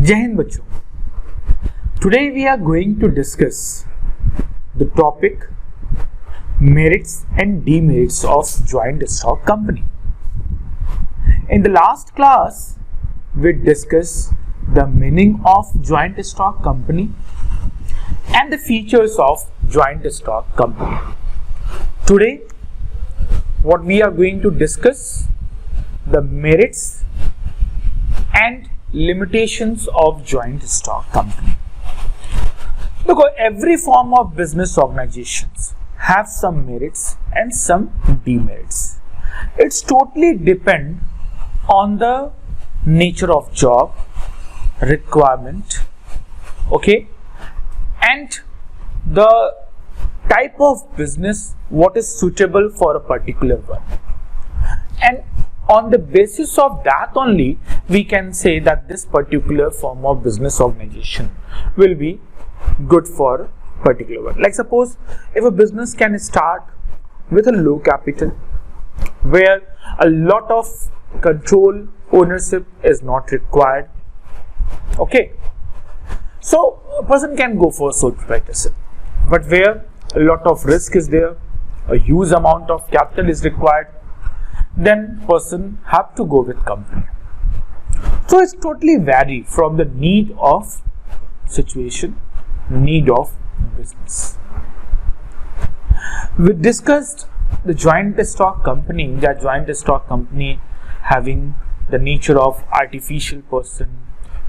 जय हिंद बच्चों. Today we are going to discuss the topic merits and demerits of joint stock company. In the last class we discussed the meaning of joint stock company and the features of joint stock company. Today what we are going to discuss the merits and limitations of joint stock company. Look, every form of business organizations have some merits and some demerits. It's totally depend on the nature of job, requirement, okay, and the type of business what is suitable for a particular one. And on the basis of that only, we can say that this particular form of business organization will be good for particular one. Like suppose if a business can start with a low capital, where a lot of control, ownership is not required. Okay, so a person can go for sole proprietorship, but where a lot of risk is there, a huge amount of capital is required, then person have to go with company. So it's totally vary from the need of situation, need of business. We discussed the joint stock company, that joint stock company having the nature of artificial person,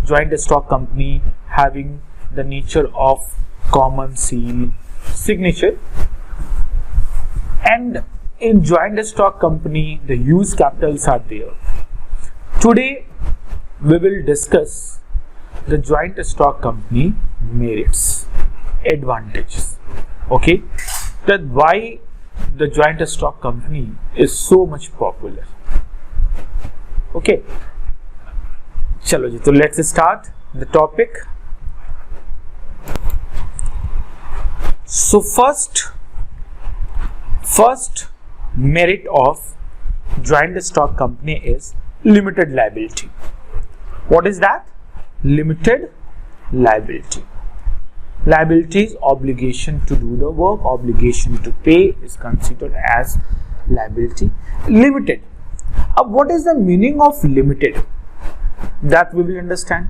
joint stock company having the nature of common seal, signature, and in joint stock company the huge capitals are there. Today we will discuss the joint stock company merits, advantages, okay, that why the joint stock company is so much popular. Okay, chalo ji, so let's start the topic. So first merit of joint stock company is limited liability. What is that? Limited liability. Liability is obligation to do the work, obligation to pay is considered as liability. Limited. What is the meaning of limited? That we will understand.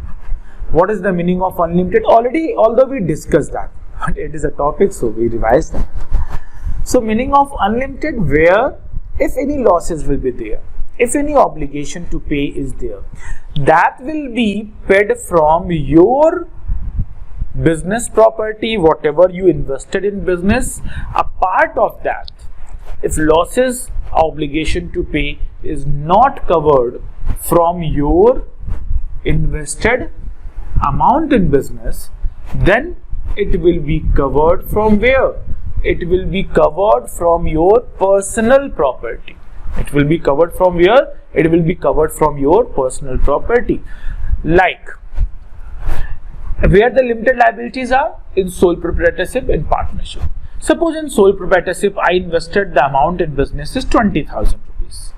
What is the meaning of unlimited? Already, although we discussed that, but it is a topic, so we revise that. So meaning of unlimited, where if any losses will be there, if any obligation to pay is there, that will be paid from your business property, whatever you invested in business. A part of that, if losses, obligation to pay is not covered from your invested amount in business, then it will be covered from where? It will be covered from your personal property. It will be covered from where? It will be covered from your personal property. Like where the limited liabilities are? In sole proprietorship, in partnership. Suppose in sole proprietorship I invested the amount in business is 20,000 rupees,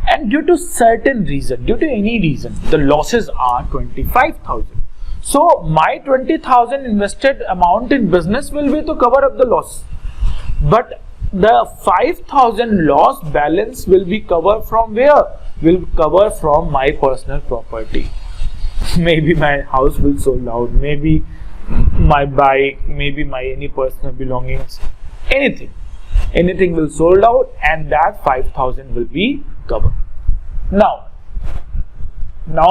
and due to certain reason, due to any reason, the losses are 25,000. So my 20,000 invested amount in business will be to cover up the loss, but the 5,000 loss balance will be covered from where? Will cover from my personal property. Maybe my house will sold out, maybe my bike, maybe my any personal belongings, anything will sold out, and that 5,000 will be covered. Now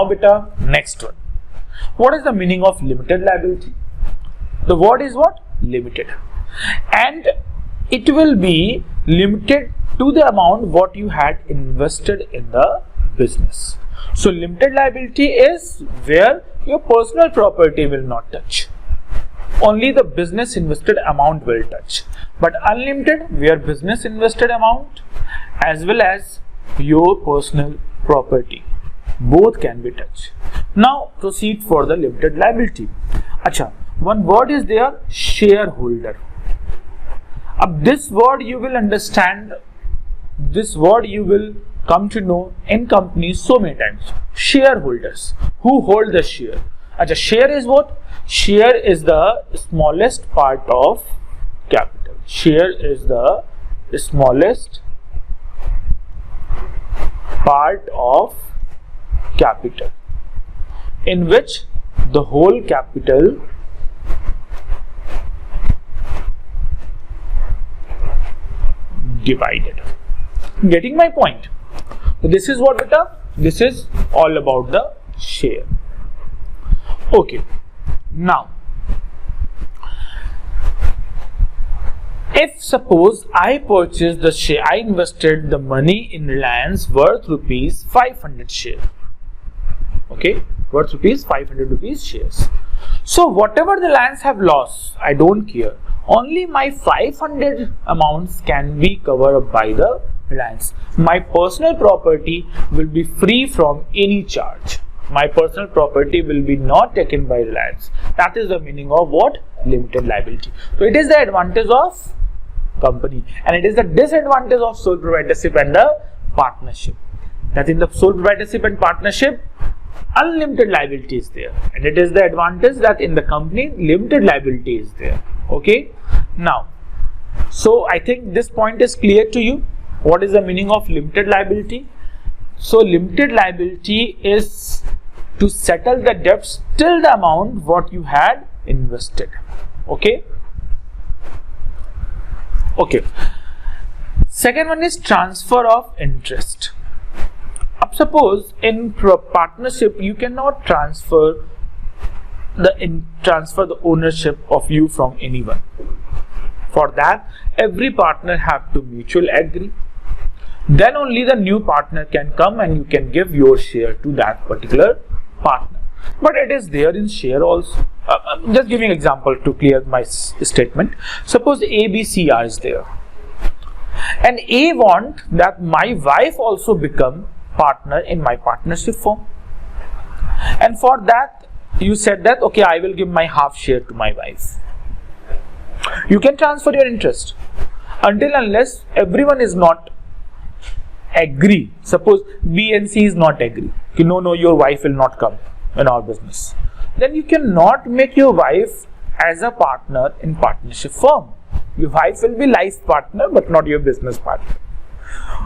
beta, next one. What is the meaning of limited liability? The word is what? Limited. And it will be limited to the amount what you had invested in the business. So limited liability is where your personal property will not touch. Only the business invested amount will touch. But unlimited, where business invested amount as well as your personal property, both can be touched. Now proceed for the limited liability. Acha, one word is there, shareholder. This word you will understand, this word you will come to know in companies so many times. Shareholders, who hold the share. Acha, share is what? Share is the smallest part of capital. Share is the smallest part of capital in which the whole capital divided. Getting my point? So this is what beta? This is all about the share. Okay. Now, if suppose I purchased the share, I invested the money in Reliance worth rupees 500 share. Okay, worth rupees 500 rupees shares. So whatever the Reliance have lost, I don't care. Only my 500 amounts can be covered up by the Reliance. My personal property will be free from any charge. My personal property will be not taken by Reliance. That is the meaning of what? Limited liability. So it is the advantage of company and it is the disadvantage of sole proprietorship and the partnership. That in the sole proprietorship and partnership, unlimited liability is there, and it is the advantage that in the company limited liability is there. Okay. Now, so I think this point is clear to you. What is the meaning of limited liability? So limited liability is to settle the debts till the amount what you had invested. Okay. Okay. Second one is transfer of interest. Suppose in partnership you cannot transfer the ownership of you from anyone. For that, every partner have to mutually agree. Then only the new partner can come and you can give your share to that particular partner. But it is there in share also. Just giving example to clear my statement. Suppose A, B, C are there, and A want that my wife also become partner in my partnership firm, and for that you said that okay, I will give my half share to my wife. You can transfer your interest until unless everyone is not agree. Suppose B and C is not agree. No, your wife will not come in our business. Then you cannot make your wife as a partner in partnership firm. Your wife will be life partner but not your business partner.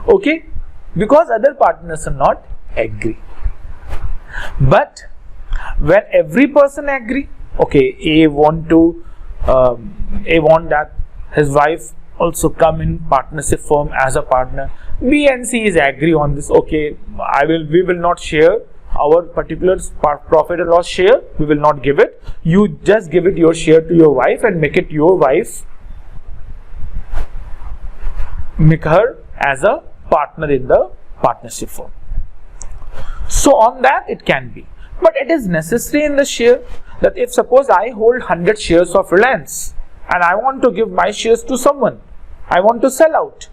Okay, because other partners are not agree. But when every person agree, okay, A want that his wife also come in partnership firm as a partner. B and C is agree on this. Okay, we will not share our particular profit and loss share. We will not give it. You just give it your share to your wife and make it your wife. Make her as a partner in the partnership firm. So on that it can be. But it is necessary in the share that if suppose I hold 100 shares of Reliance and I want to give my shares to someone, I want to sell out,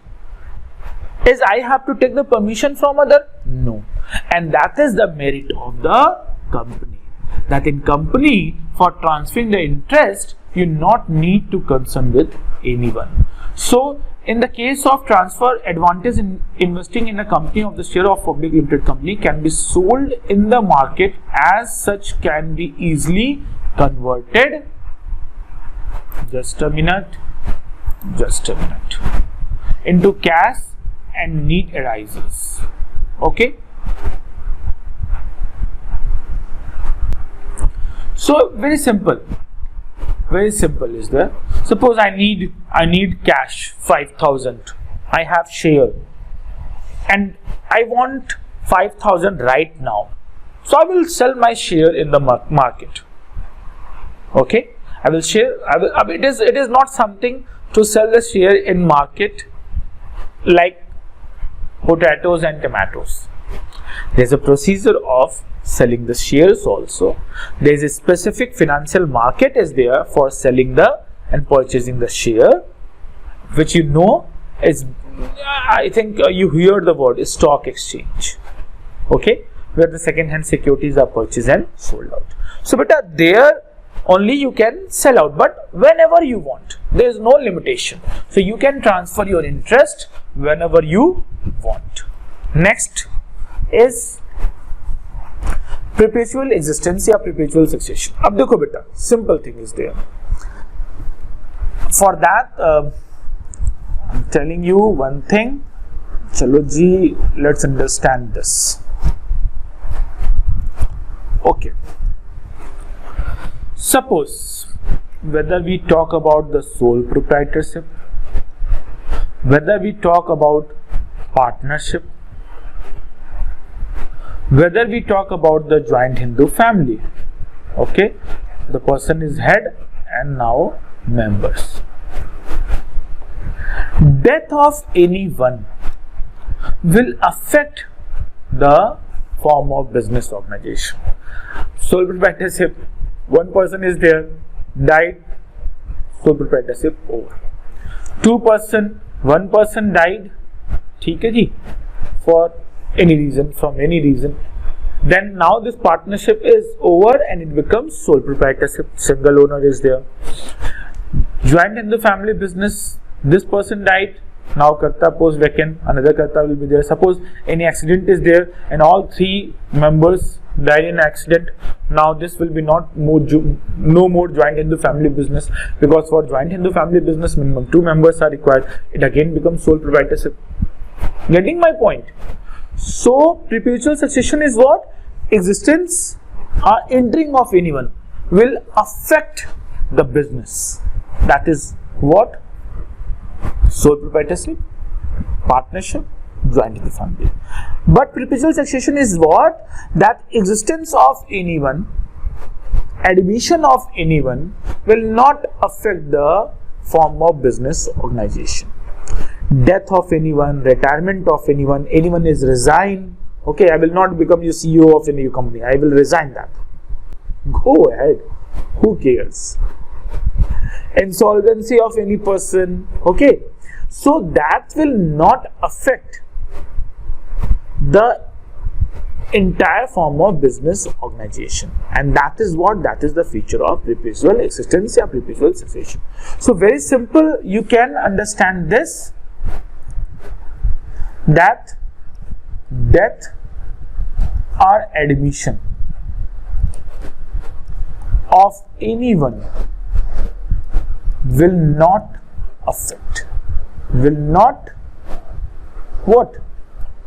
is I have to take the permission from other? No. And that is the merit of the company. That in company, for transferring the interest, you not need to concern with anyone. So in the case of transfer, advantage in investing in a company of the share of public limited company can be sold in the market, as such can be easily converted. Just a minute. Into cash and need arises. Okay. So very simple is there. Suppose I need cash 5,000. I have share and I want 5,000 right now. So I will sell my share in the market. Okay, I will share. It is not something to sell the share in market like potatoes and tomatoes. There is a procedure of selling the shares also. There is a specific financial market is there for selling and purchasing the share, which you know is, I think you hear the word stock exchange. Okay, where the second hand securities are purchased and sold out. So beta, there only you can sell out, but whenever you want, there is no limitation. So you can transfer your interest whenever you want. Next is perpetual existence या perpetual succession. अब देखो बेटा, simple thing is there. For that, I'm telling you one thing. चलो जी, let's understand this. Okay. Suppose whether we talk about the sole proprietorship, whether we talk about partnership, whether we talk about the joint Hindu family, okay, the person is head and now members. Death of anyone will affect the form of business organization. Sole proprietorship, one person is there, died, sole proprietorship over. One person died, ठीक है जी, for any reason, from any reason, then now this partnership is over and it becomes sole proprietorship. Single owner is there. Joint in the family business, this person died, now karta post vacant, another karta will be there. Suppose any accident is there and all three members died in accident, now this will be no more joint Hindu family business, because for joint Hindu family business minimum 2 members are required. It again becomes sole proprietorship. Getting my point? So perpetual succession is what? Existence or entering of anyone will affect the business. That is what? Sole proprietorship, partnership, joint in the family. But perpetual succession is what? That existence of anyone, admission of anyone will not affect the form of business organization. Death of anyone, retirement of anyone, anyone is resigned. Okay, I will not become your CEO of any company. I will resign that. Go ahead. Who cares? Insolvency of any person. Okay, so that will not affect the entire form of business organization, and that is what? That is the feature of perpetual existence or perpetual succession. So very simple, you can understand this, that death or admission of anyone will not affect,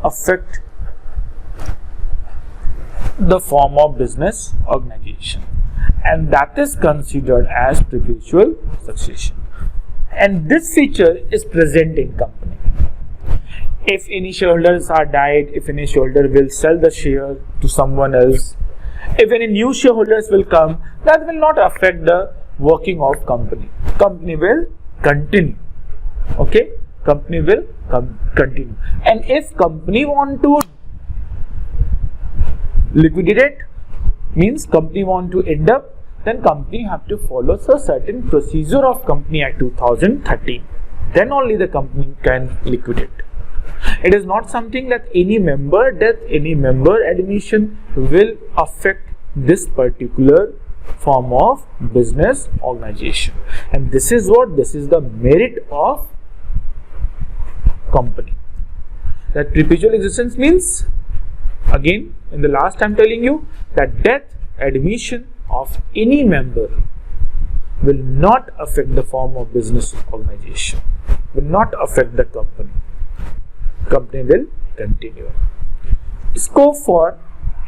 affect the form of business organization, and that is considered as perpetual succession. And this feature is present in company. If any shareholders are died, if any shareholder will sell the share to someone else, if any new shareholders will come, that will not affect the working of company. Company will continue. Okay, company will continue. And if company want to liquidate, means company want to end up, then company have to follow a certain procedure of Company Act 2013. Then only the company can liquidate. It is not something that any member death, any member admission will affect this particular form of business organization. And this is what? This is the merit of company. That perpetual existence means, again, in the last I'm telling you, that death, admission of any member will not affect the form of business organization, will not affect the company. Company will continue. Scope for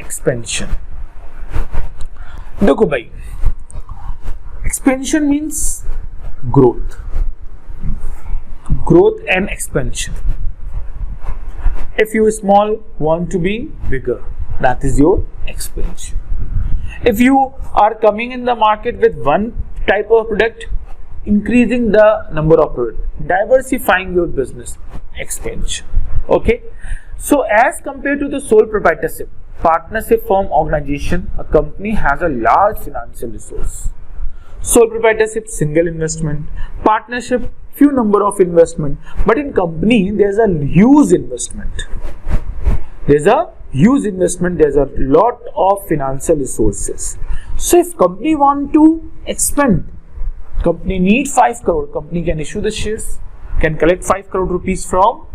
expansion. देखो भाई, expansion means growth and expansion. If you small want to be bigger, that is your expansion. If you are coming in the market with one type of product, increasing the number of products, diversifying your business, expansion. Okay, so as compared to the sole proprietorship, partnership form organization, a company has a large financial resource. Sole proprietorship, single investment. Partnership, few number of investment. But in company, there's a huge investment. There's a lot of financial resources. So if company want to expand, company need 5 crore, company can issue the shares, can collect 5 crore rupees from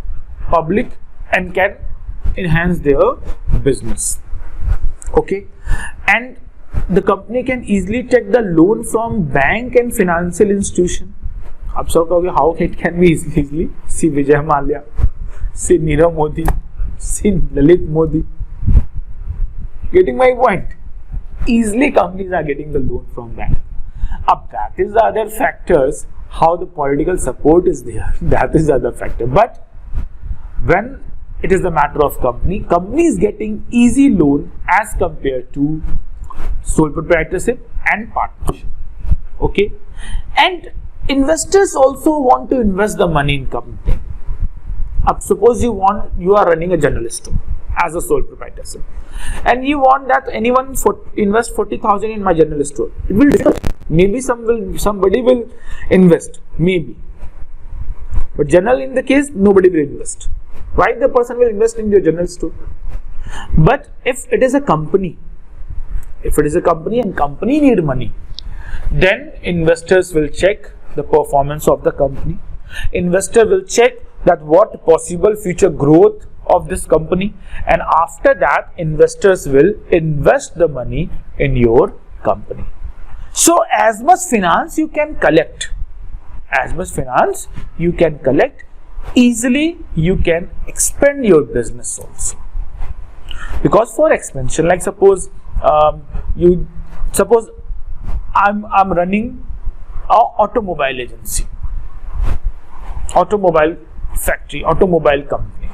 public and can enhance their business. Okay, and the company can easily take the loan from bank and financial institution. आप सब कहोगे how it can be easily? See Vijay Mallya, see Nirav Modi, see Lalit Modi. Getting my point? Easily companies are getting the loan from bank. Up that is the other factors, how the political support is there. That is the other factor. But when it is the matter of company is getting easy loan as compared to sole proprietorship and partnership. Okay, and investors also want to invest the money in company. Up suppose you are running a general store as a sole proprietorship, and you want that anyone invest 40,000 in my general store. It will differ. Maybe somebody will invest, maybe, but general in the case nobody will invest. Why the person will invest in your general store? But if it is a company, and company need money, then investors will check the performance of the company. Investor will check that what possible future growth of this company, and after that investors will invest the money in your company. So as much finance you can collect, easily you can expand your business also. Because for expansion, like suppose I'm running an automobile agency, automobile factory, automobile company.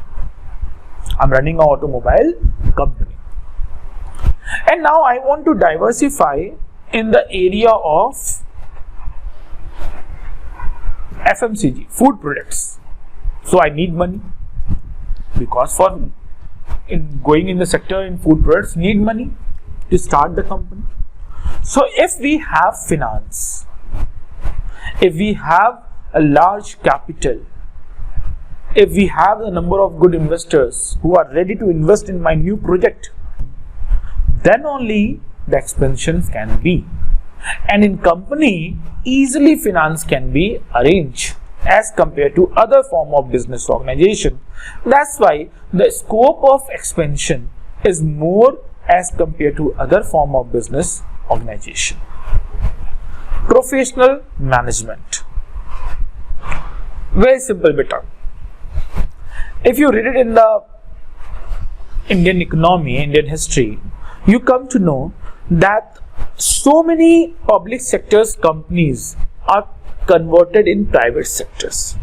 I'm running an automobile company, and now I want to diversify in the area of FMCG, food products. So I need money, because for going in the sector in food products need money to start the company. So if we have finance, if we have a large capital, if we have a number of good investors who are ready to invest in my new project, then only the expansions can be. And in company, easily finance can be arranged as compared to other form of business organization. That's why the scope of expansion is more as compared to other form of business organization. Professional management. Very simple beta. If you read it in the Indian economy, Indian history, you come to know that so many public sectors companies are converted in private sectors.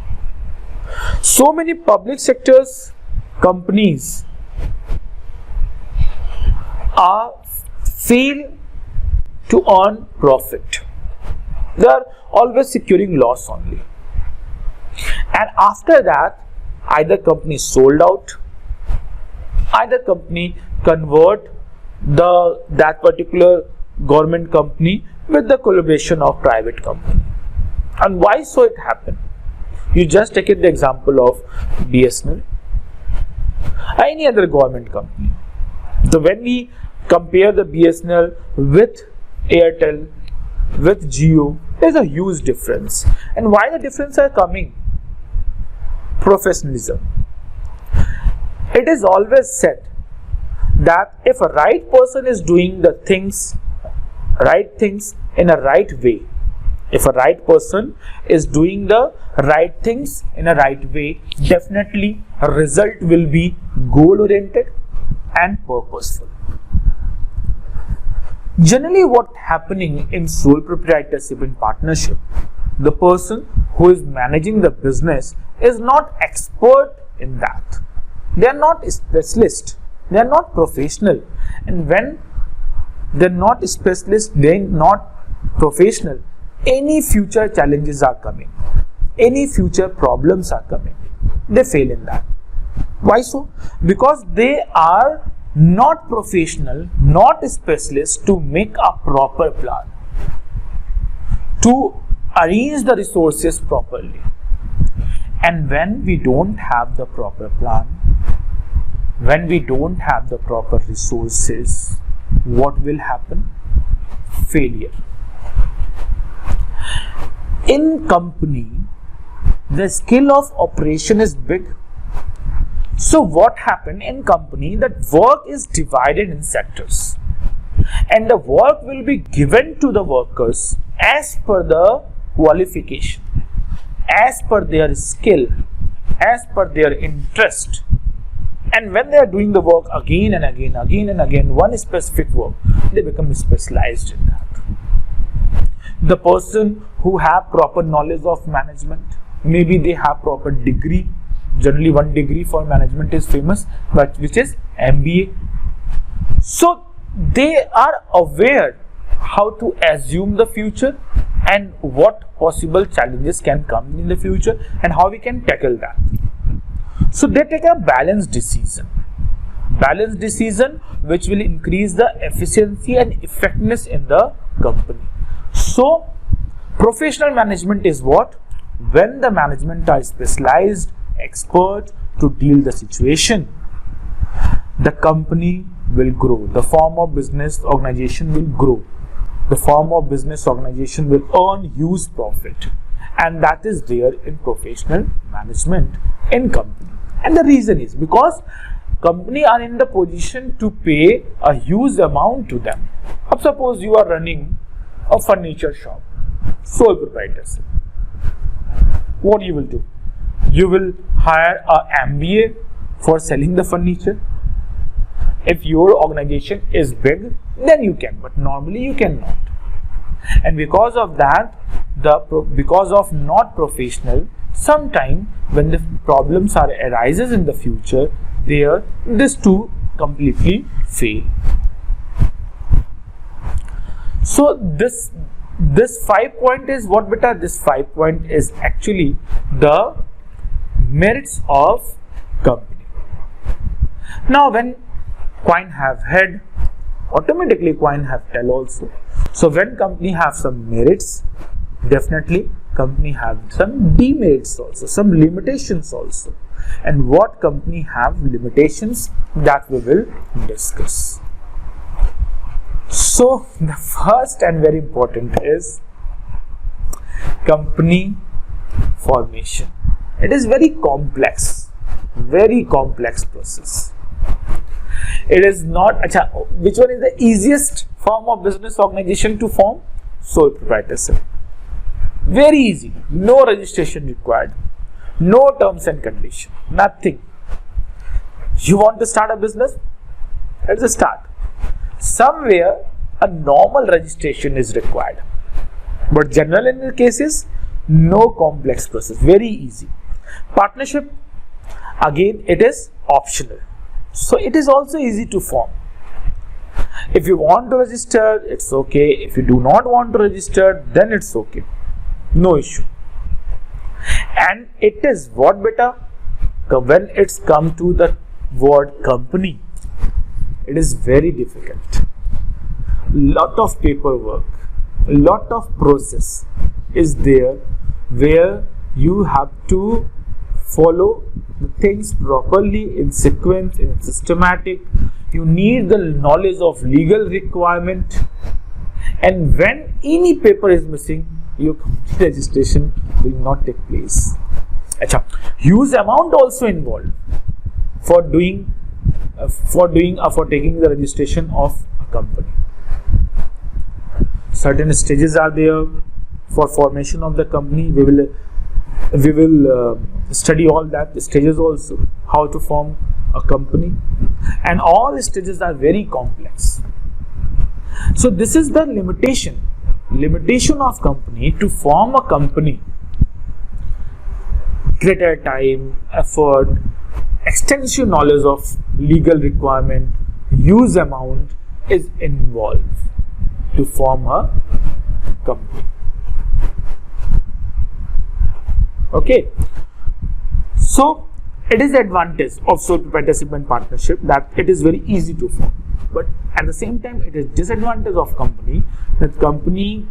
So many public sectors companies fail to earn profit. They are always securing loss only. And after that, either company sold out, either company convert that particular government company with the collaboration of private company. And why so it happened? You just take it the example of BSNL, any other government company. So when we compare the BSNL with Airtel, with Jio, there's a huge difference. And why the difference are coming? Professionalism. It is always said that if a right person is doing the right things in a right way, if a right person is doing the right things in a right way, definitely a result will be goal oriented and purposeful. Generally, what happening in sole proprietorship and partnership, the person who is managing the business is not expert in that. They are not specialist. They are not professional. And when they are not specialist, they are not professional, any future challenges are coming, any future problems are coming, they fail in that. Why so? Because they are not professional, not specialist to make a proper plan, to arrange the resources properly. And when we don't have the proper plan, when we don't have the proper resources, what will happen? Failure. In company, the skill of operation is big. So what happened in company, that work is divided in sectors, and the work will be given to the workers as per the qualification, as per their skill, as per their interest. And when they are doing the work again and again, one specific work, they become specialized in that. The person who have proper knowledge of management, maybe they have proper degree. Generally, one degree for management is famous, but which is MBA. So they are aware how to assume the future and what possible challenges can come in the future and how we can tackle that. So they take a balanced decision which will increase the efficiency and effectiveness in the company. So professional management is what? When the management are specialized, expert to deal the situation, the company will grow, the form of business organization will grow, the form of business organization will earn huge profit, and that is there in professional management in company. And the reason is because company are in the position to pay a huge amount to them. Now suppose you are running a furniture shop, sole proprietorship. What you will do? You will hire a MBA for selling the furniture. If your organization is big, then you can, but normally you cannot. And because of that, because of not professional, sometime when the problems arises in the future, this too completely fail. So this 5 point is what, beta? This 5 point is actually the merits of company. Now when coin have head, automatically coin have tail also. So when company have some merits, definitely company have some demerits also, some limitations also. And what company have limitations, that we will discuss. So the first and very important is company formation. It is very complex process. It is not, which one is the easiest form of business organization to form? Sole proprietorship. Very easy, no registration required, no terms and conditions, nothing. You want to start a business? Let's start. Somewhere a normal registration is required, but general in the cases, no complex process, very easy. Partnership, again it is optional, so it is also easy to form. If you want to register, it's okay. If you do not want to register, then it's okay, no issue. And it is what, beta? When it's come to the word company, it is very difficult. Lot of paperwork, lot of process is there where you have to follow the things properly in sequence, in systematic. You need the knowledge of legal requirement, and when any paper is missing, your company registration will not take place. Huge amount also involved for taking the registration of a company. Certain stages are there for formation of the company. We will study all that stages also, how to form a company, and all the stages are very complex. So this is the limitation of company. To form a company, greater time, effort, extensive knowledge of legal requirement, huge amount is involved to form a company. Okay, so it is the advantage of sole proprietorship and partnership that it is very easy to form, but at the same time it is disadvantage of company that company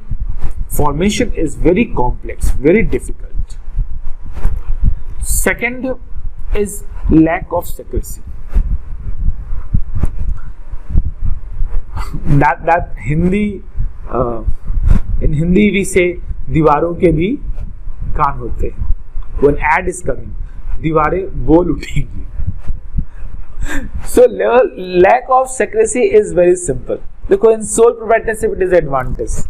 formation is very complex, very difficult. Second is lack of secrecy. That Hindi, in Hindi we say दीवारों के भी कान होते हैं. When ad is coming, दीवारें बोल उठेंगी. So lack of secrecy is very simple. देखो in sole proprietorship it is advantage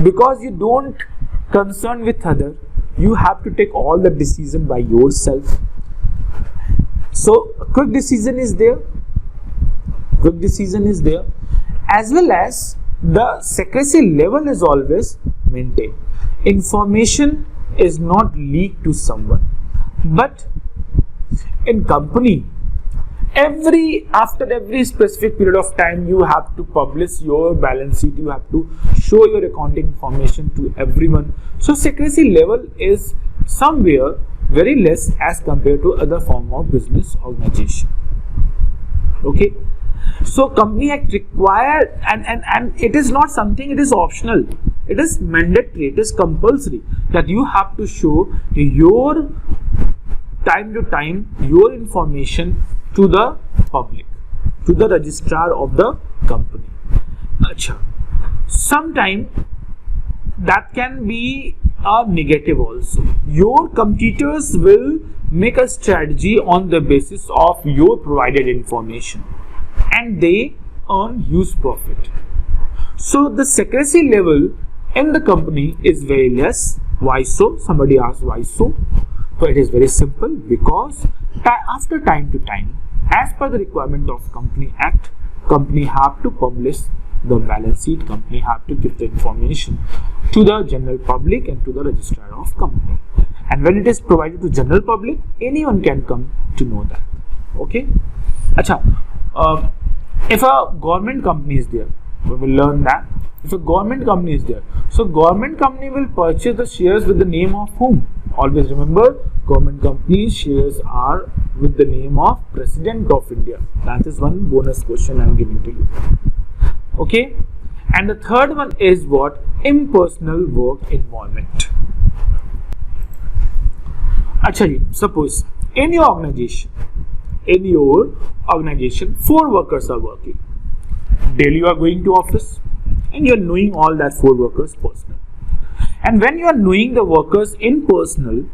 because you don't concern with other, you have to take all the decision by yourself. So quick decision is there, as well as the secrecy level is always maintained. Information is not leaked to someone, but in company after every specific period of time you have to publish your balance sheet, you have to show your accounting information to everyone. So secrecy level is somewhere very less as compared to other form of business organization. Okay, so Company Act required, and it is not something, it is optional, it is mandatory, it is compulsory that you have to show your time to time your information to the public, to the registrar of the company. Achha. Sometime that can be a negative also. Your competitors will make a strategy on the basis of your provided information and they earn huge profit. So the secrecy level in the company is very less. Why so? Somebody asks why so? So it is very simple, because after time to time, as per the requirement of Company Act, company have to publish the balance sheet, company have to give the information to the general public and to the registrar of company. And when it is provided to general public, anyone can come to know that. Okay? Achha, if a government company is there, we will learn that. If a government company is there, so government company will purchase the shares with the name of whom? Always remember, government company shares are with the name of President of India. That is one bonus question I am giving to you. Okay, and the third one is what? Impersonal work environment. Actually, suppose in your organization, 4 workers are working. Daily you are going to office and you are knowing all that 4 workers personal. And when you are knowing the workers in personal,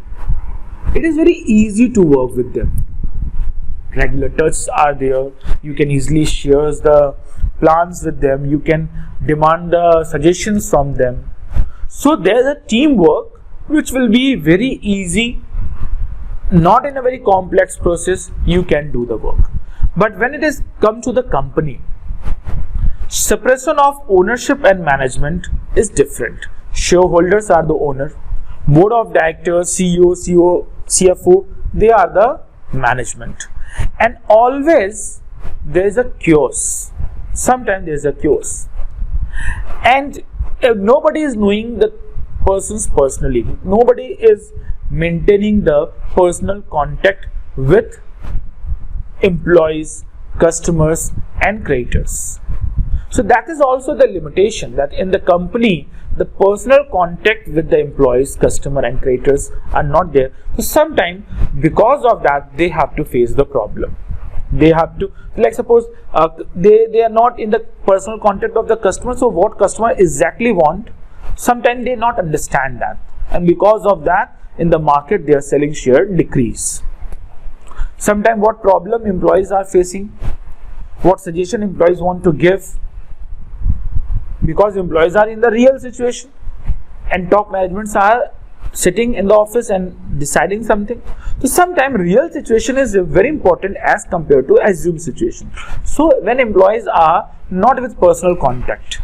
it is very easy to work with them. Regular touches are there. You can easily share the plans with them. You can demand the suggestions from them. So there is a teamwork which will be very easy. Not in a very complex process, you can do the work. But when it is come to the company, separation of ownership and management is different. Shareholders are the owner, board of directors, CEO, CFO, they are the management. And always there is a chaos. Sometimes there is a chaos. And if nobody is knowing the persons personally, nobody is maintaining the personal contact with employees, customers and creditors. So that is also the limitation, that in the company the personal contact with the employees, customer and creditors are not there. So sometimes because of that they have to face the problem. They have to, like suppose they are not in the personal contact of the customer, so what customer exactly want, sometimes they not understand that, and because of that in the market their selling share decrease. Sometimes what problem employees are facing, what suggestion employees want to give, because employees are in the real situation and top managements are sitting in the office and deciding something. So sometimes real situation is very important as compared to assumed situation. So when employees are not with personal contact,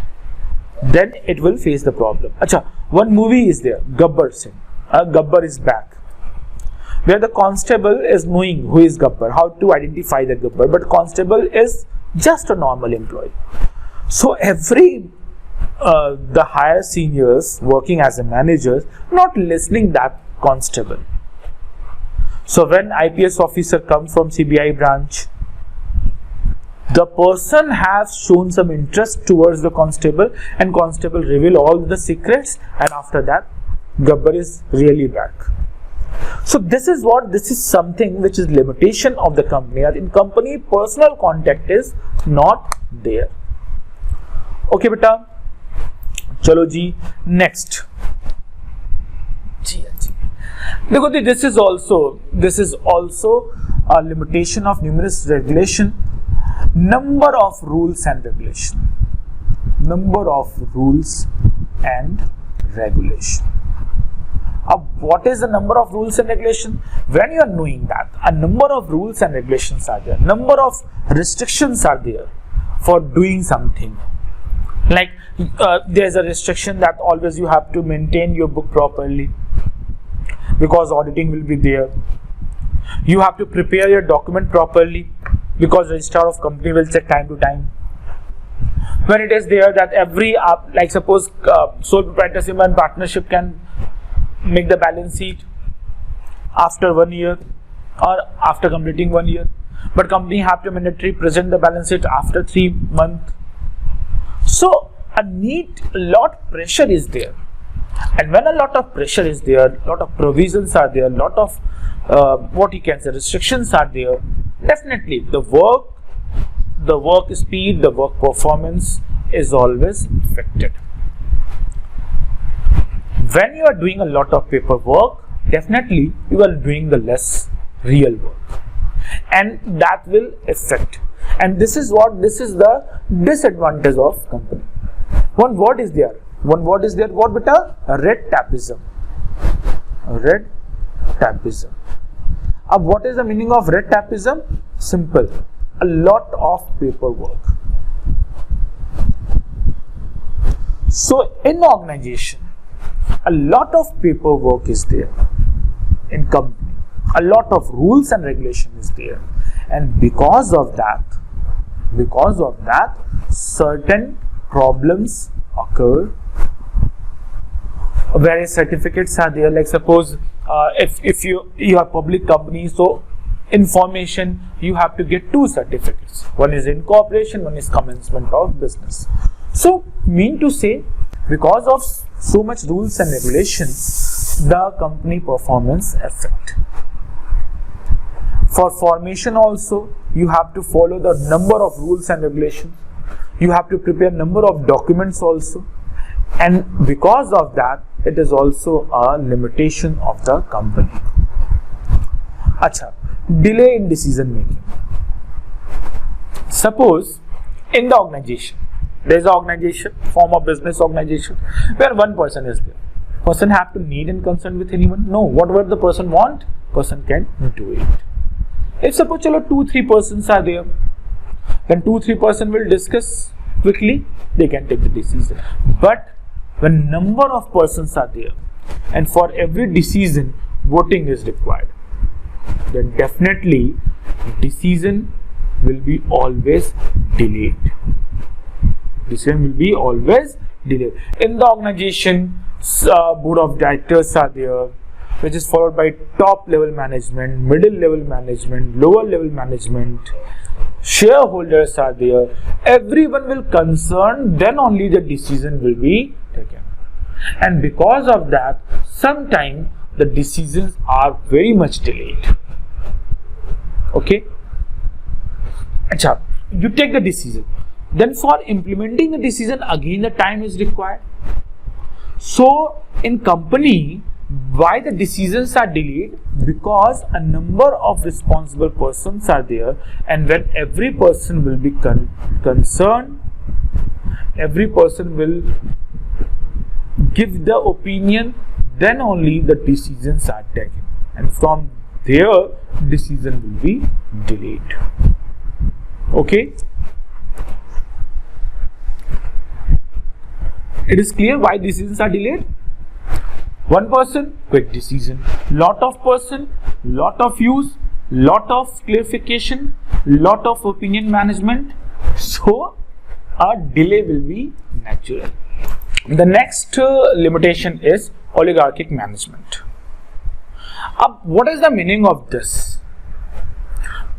then it will face the problem. Achha, one movie is there, Gabbar Singh. Gabbar is back, where the constable is knowing who is Gabbar, how to identify the Gabbar, but constable is just a normal employee. So every the higher seniors working as a manager not listening that constable. So when IPS officer comes from CBI branch, the person has shown some interest towards the constable and constable reveal all the secrets, and after that Gabbar is really back. So this is something which is limitation of the company. In company personal contact is not there. Okay beta, chalo ji, next. This is also a limitation of numerous regulation, number of rules and regulation. number of rules and regulation. What is the number of rules and regulation? When you are knowing that a number of rules and regulations are there, number of restrictions are there for doing something, like there's a restriction that always you have to maintain your book properly because auditing will be there. You have to prepare your document properly because registrar of company will check time to time. When it is there that every like suppose sole proprietorship and partnership can make the balance sheet after 1 year or after completing 1 year, but company have to mandatory present the balance sheet after 3 months. So a lot pressure is there, and when a lot of pressure is there, lot of provisions are there, lot of what you can say restrictions are there, definitely the work speed, the work performance is always affected. When you are doing a lot of paperwork, definitely you are doing the less real work, and that will affect. And this is the disadvantage of company. One word is there. What beta? Red tapeism. Red tapeism. What is the meaning of red tapeism? Simple. A lot of paperwork. So in organization, a lot of paperwork is there. In company, a lot of rules and regulation is there, and because of that, certain problems occur. Various certificates are there. Like suppose if you are public company, so information you have to get 2 certificates. One is incorporation, one is commencement of business. So mean to say, because of so much rules and regulations, the company performance affect. For formation also, you have to follow the number of rules and regulations. You have to prepare number of documents also, and because of that, it is also a limitation of the company. Acha, delay in decision making. Suppose in the organization, there is an organization, form of business organization, where one person is there. Person have to need and consent with anyone? No. Whatever the person want, person can do it. If suppose 2-3 persons are there, then 2-3 person will discuss quickly, they can take the decision. But when number of persons are there, and for every decision voting is required, then definitely decision will be always delayed. Decision will be always delayed. In the organization, board of directors are there, which is followed by top level management, middle level management, lower level management. Shareholders are there. Everyone will concern, then only the decision will be taken. And because of that, sometimes the decisions are very much delayed. Okay? Achha, you take the decision. Then for implementing the decision, again the time is required. So in company, why the decisions are delayed? Because a number of responsible persons are there, and when every person will be concerned, every person will give the opinion, then only the decisions are taken, and from there decision will be delayed. Okay, it is clear why decisions are delayed. One person, quick decision. Lot of person, lot of use, lot of clarification, lot of opinion management. So a delay will be natural. The next limitation is oligarchic management. What is the meaning of this?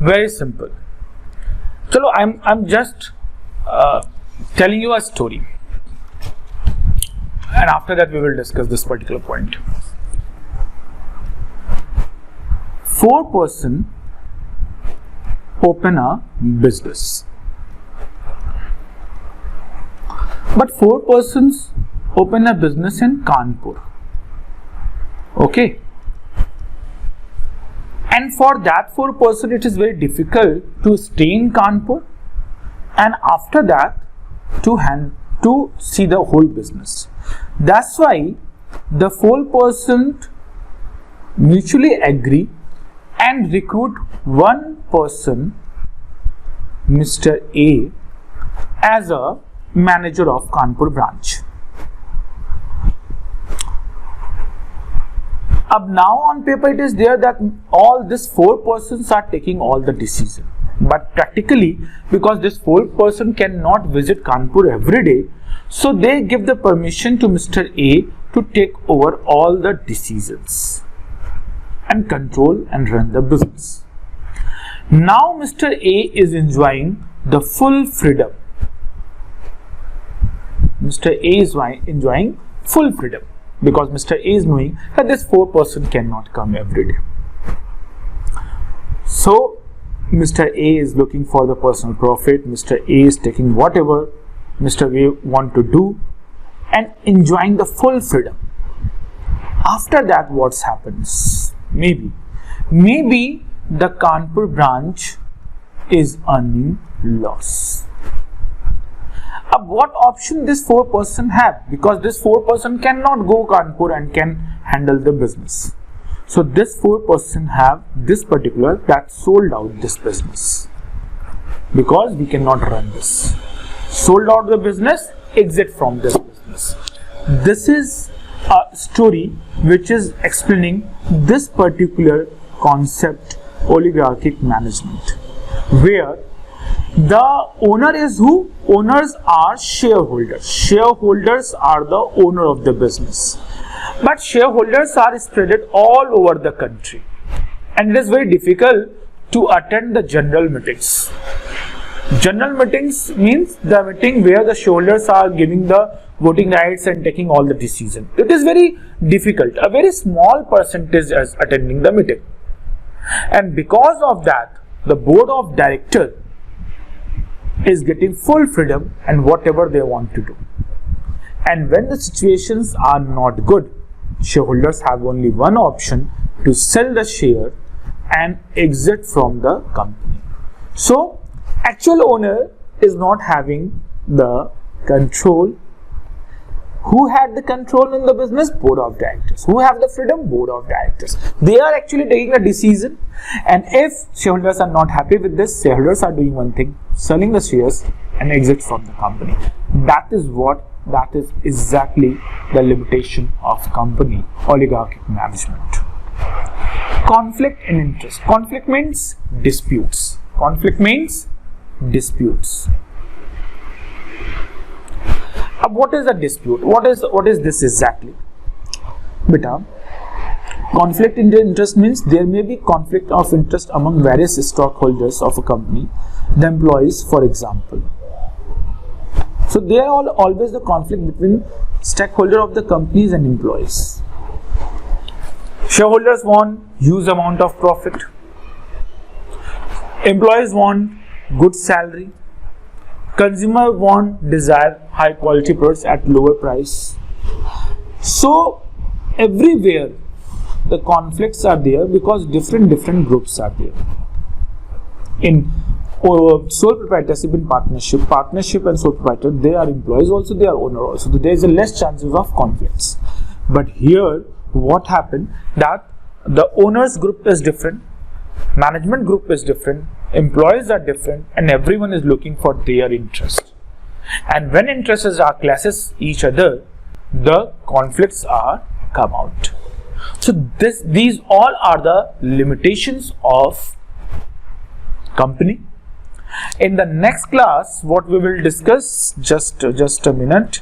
Very simple. Chalo, I'm just telling you a story, and after that we will discuss this particular point. 4 persons open a business, but 4 persons open a business in Kanpur. Okay, and for that 4 persons it is very difficult to stay in Kanpur, and after that to to see the whole business. That's why the 4% mutually agree and recruit one person, Mr. A, as a manager of Kanpur branch. Now on paper it is there that all these 4 persons are taking all the decision, but practically, because this 4 person cannot visit Kanpur every day, so they give the permission to Mr. A to take over all the decisions and control and run the business. Now Mr. A is enjoying the full freedom. Mr. A is enjoying full freedom because Mr. A is knowing that this 4 person cannot come every day. So Mr. A is looking for the personal profit. Mr. A is taking whatever Mr. A want to do and enjoying the full freedom. After that, what happens? Maybe the Kanpur branch is earning loss. What option this 4 person have? Because this 4 person cannot go Kanpur and can handle the business. So this 4 person have this particular that sold out this business because we cannot run this. Sold out the business, exit from this business. This is a story which is explaining this particular concept, oligarchic management, where the owner is who? Owners are shareholders. Shareholders are the owner of the business. But shareholders are spread all over the country. And it is very difficult to attend the general meetings. General meetings means the meeting where the shareholders are giving the voting rights and taking all the decisions. It is very difficult. A very small percentage is attending the meeting. And because of that, the board of directors is getting full freedom and whatever they want to do. And when the situations are not good, shareholders have only one option: to sell the share and exit from the company. So actual owner is not having the control. Who had the control in the business? Board of directors. Who have the freedom? Board of directors. They are actually taking a decision, and if shareholders are not happy with this, shareholders are doing one thing: selling the shares and exit from the company. That is exactly the limitation of company oligarchic management. Conflict in interest. Conflict means disputes. Conflict means disputes. What is a dispute? What is this exactly? Beta, conflict in interest means there may be conflict of interest among various stockholders of a company, the employees, for example. So there are always the conflict between stakeholder of the companies and employees. Shareholders want huge amount of profit. Employees want good salary. Consumer desire high quality products at lower price. So everywhere the conflicts are there because different groups are there. In sole proprietorship, in partnership and sole proprietor, they are employees also, they are owner also. So there is a less chances of conflicts. But here what happened, that the owners group is different, management group is different, employees are different, and everyone is looking for their interest. And when interests are clashes each other, the conflicts are come out. So these all are the limitations of company. In the next class, what we will discuss, just a minute.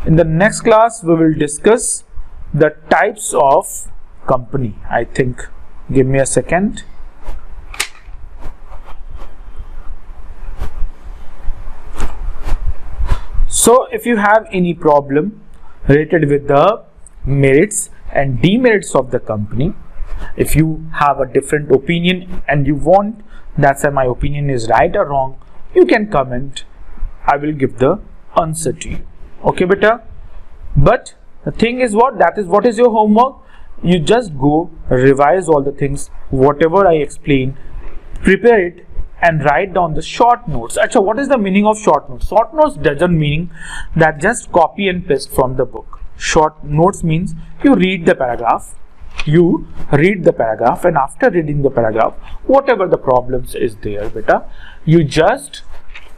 In the next class, we will discuss the types of company. I think, give me a second. So if you have any problem related with the merits and demerits of the company, if you have a different opinion and you want that my opinion is right or wrong, you can comment. I will give the answer to you. Okay, beta? But the thing is what is your homework? You just go revise all the things, whatever I explain, prepare it and write down the short notes. Actually, what is the meaning of short notes? Short notes doesn't mean that just copy and paste from the book. Short notes means you read the paragraph, and after reading the paragraph, whatever the problems is there, beta, you just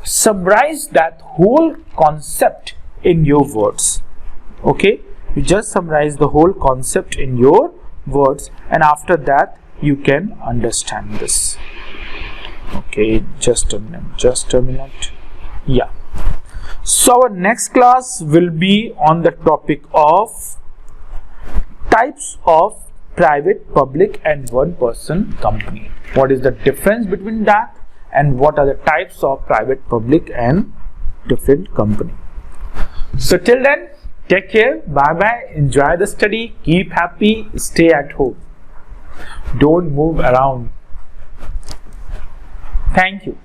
summarize that whole concept in your words. Okay, you just summarize the whole concept in your words, and after that you can understand this. Okay, just a minute. Yeah. So our next class will be on the topic of types of private, public and one-person company. What is the difference between that, and what are the types of private, public and different company? So till then, take care, bye bye, enjoy the study, keep happy, stay at home, don't move around. Thank you.